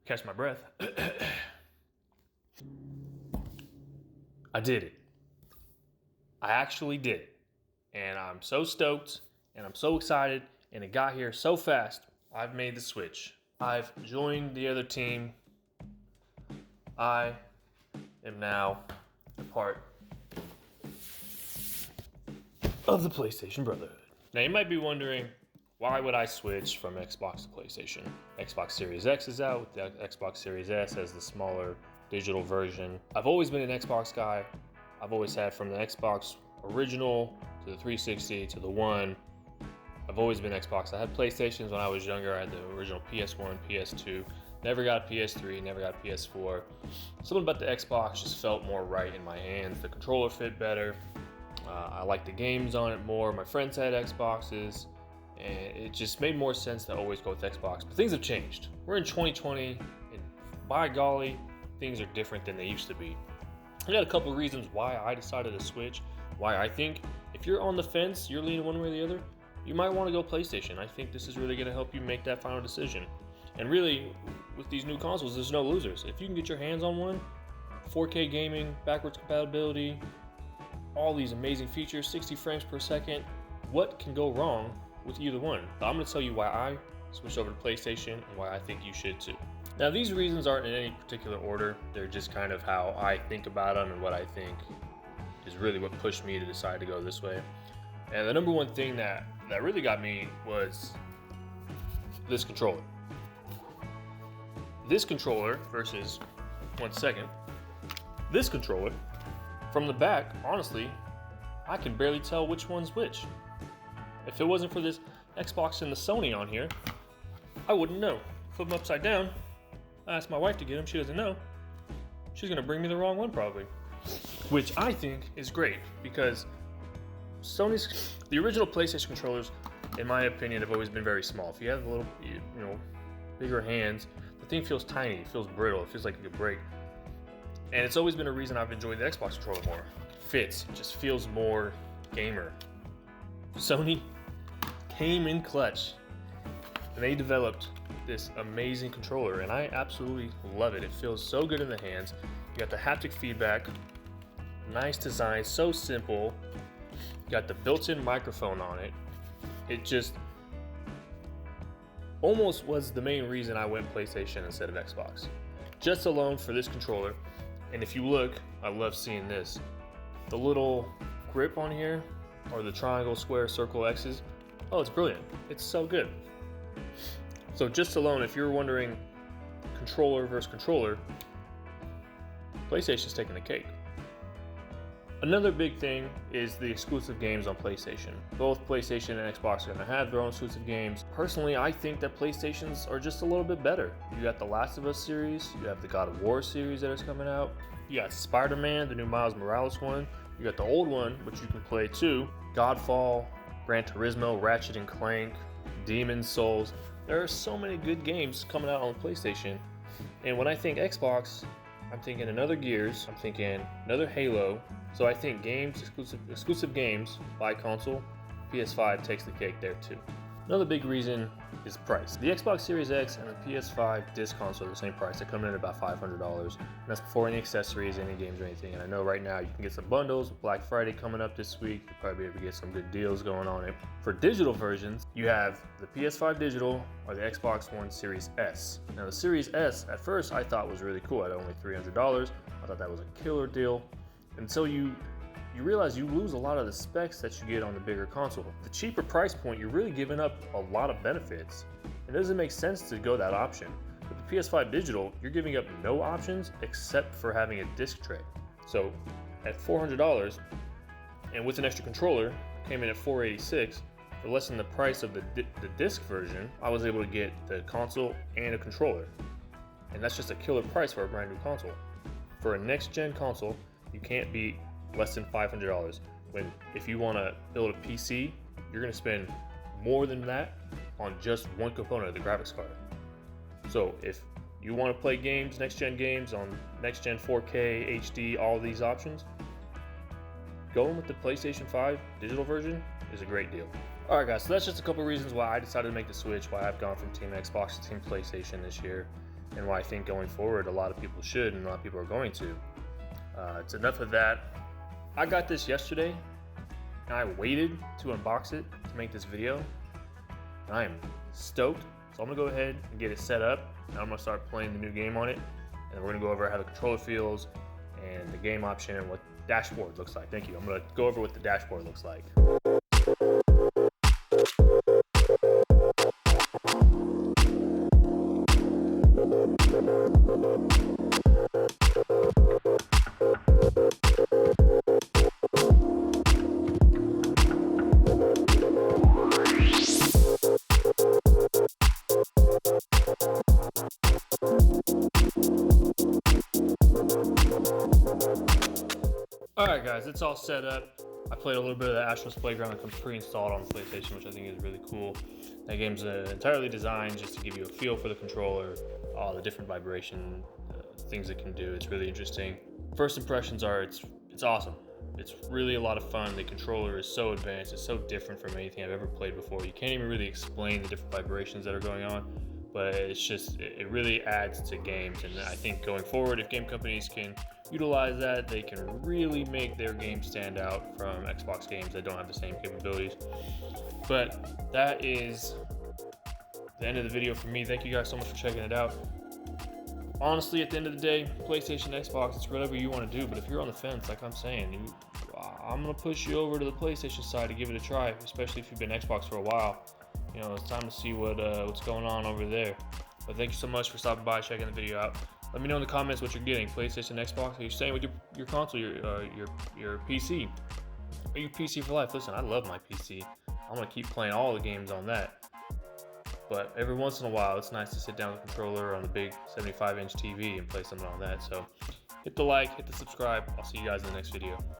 Catch my breath. I did it. I actually did it. And I'm so stoked and I'm so excited, and it got here so fast. I've made the switch. I've joined the other team. I am now a part of the PlayStation Brotherhood. Now you might be wondering, why would I switch from Xbox to PlayStation? Xbox Series X is out, the Xbox Series S as the smaller digital version. I've always been an Xbox guy. I've always had, from the Xbox original to the 360 to the One. I've always been Xbox. I had PlayStations when I was younger. I had the original PS1, PS2. Never got PS3, never got PS4. Something about the Xbox just felt more right in my hands. The controller fit better. I liked the games on it more. My friends had Xboxes, and it just made more sense to always go with Xbox. But things have changed. We're in 2020, and by golly, things are different than they used to be. I got a couple of reasons why I decided to switch, why I think if you're on the fence, you're leaning one way or the other, you might want to go PlayStation. I think this is really going to help you make that final decision. And really, with these new consoles, there's no losers. If you can get your hands on one, 4K gaming, backwards compatibility, all these amazing features, 60 frames per second, what can go wrong with either one? I'm going to tell you why I switched over to PlayStation and why I think you should too. Now, these reasons aren't in any particular order. They're just kind of how I think about them and what I think is really what pushed me to decide to go this way. And the number one thing that really got me was this controller. This controller versus, this controller, from the back, honestly, I can barely tell which one's which. If it wasn't for this Xbox and the Sony on here, I wouldn't know. Flip them upside down. I asked my wife to get them, she doesn't know. She's gonna bring me the wrong one probably. Which I think is great, because the original PlayStation controllers, in my opinion, have always been very small. If you have a little, bigger hands, the thing feels tiny, it feels brittle, it feels like it could break. And it's always been a reason I've enjoyed the Xbox controller more. It fits, it just feels more gamer. Sony came in clutch, and they developed this amazing controller, and I absolutely love it. It feels so good in the hands. You got the haptic feedback, nice design, so simple. You got the built-in microphone on it. It just almost was the main reason I went PlayStation instead of Xbox. Just alone for this controller. And if you look, I love seeing this. The little grip on here, or the triangle, square, circle, X's. Oh, it's brilliant. It's so good. So just alone, if you're wondering controller versus controller, PlayStation's taking the cake. Another big thing is the exclusive games on PlayStation. Both PlayStation and Xbox are going to have their own exclusive games. Personally, I think that PlayStations are just a little bit better. You got the Last of Us series, you have the God of War series that is coming out, you got Spider-Man, the new Miles Morales one, you got the old one, which you can play too, Godfall, Gran Turismo, Ratchet and Clank, Demon's Souls. There are so many good games coming out on PlayStation. And when I think Xbox, I'm thinking another Gears, I'm thinking another Halo. So I think exclusive games by console, PS5 takes the cake there too. Another big reason is price. The Xbox Series X and the PS5 disc console are the same price. They come in at about $500, and that's before any accessories, any games or anything. And I know right now you can get some bundles with Black Friday coming up this week. You'll probably be able to get some good deals going on it. For digital versions, you have the PS5 Digital or the Xbox One Series S. Now the Series S, at first I thought was really cool at only $300. I thought that was a killer deal. Until you realize you lose a lot of the specs that you get on the bigger console. The cheaper price point, you're really giving up a lot of benefits. It doesn't make sense to go that option. With the PS5 Digital, you're giving up no options except for having a disc tray. So at $400, and with an extra controller, came in at $486, for less than the price of the disc version, I was able to get the console and a controller. And that's just a killer price for a brand new console. For a next-gen console, you can't beat less than $500. When if you want to build a PC, you're going to spend more than that on just one component of the graphics card. So if you want to play games, next-gen games on next-gen 4K, HD, all these options, going with the PlayStation 5 digital version is a great deal. Alright guys, so that's just a couple reasons why I decided to make the switch, why I've gone from Team Xbox to Team PlayStation this year, and why I think going forward a lot of people should and a lot of people are going to. It's enough of that. I got this yesterday, and I waited to unbox it to make this video, and I am stoked. So I'm gonna go ahead and get it set up, and I'm gonna start playing the new game on it, and we're gonna go over how the controller feels, and the game option, and what dashboard looks like. Thank you. I'm gonna go over what the dashboard looks like. Alright guys, it's all set up. I played a little bit of the Astro's Playground that comes pre-installed on the PlayStation, which I think is really cool. That game's entirely designed just to give you a feel for the controller, all the different vibration things it can do. It's really interesting. First impressions are it's awesome. It's really a lot of fun. The controller is so advanced. It's so different from anything I've ever played before. You can't even really explain the different vibrations that are going on, but it really adds to games. And I think going forward, if game companies can utilize that, they can really make their games stand out from Xbox games that don't have the same capabilities. But that is the end of the video for me. Thank you guys so much for checking it out. Honestly, at the end of the day, PlayStation, Xbox, it's whatever you want to do. But if you're on the fence, like I'm saying, I'm gonna push you over to the PlayStation side to give it a try, especially if you've been Xbox for a while. You know, it's time to see what's going on over there. But thank you so much for stopping by, checking the video out. Let me know in the comments what you're getting: PlayStation, Xbox. Are you staying with your console, your PC? Are you PC for life? Listen, I love my PC. I'm gonna keep playing all the games on that. But every once in a while, it's nice to sit down with the controller on the big 75-inch TV and play something on that. So hit the like, hit the subscribe. I'll see you guys in the next video.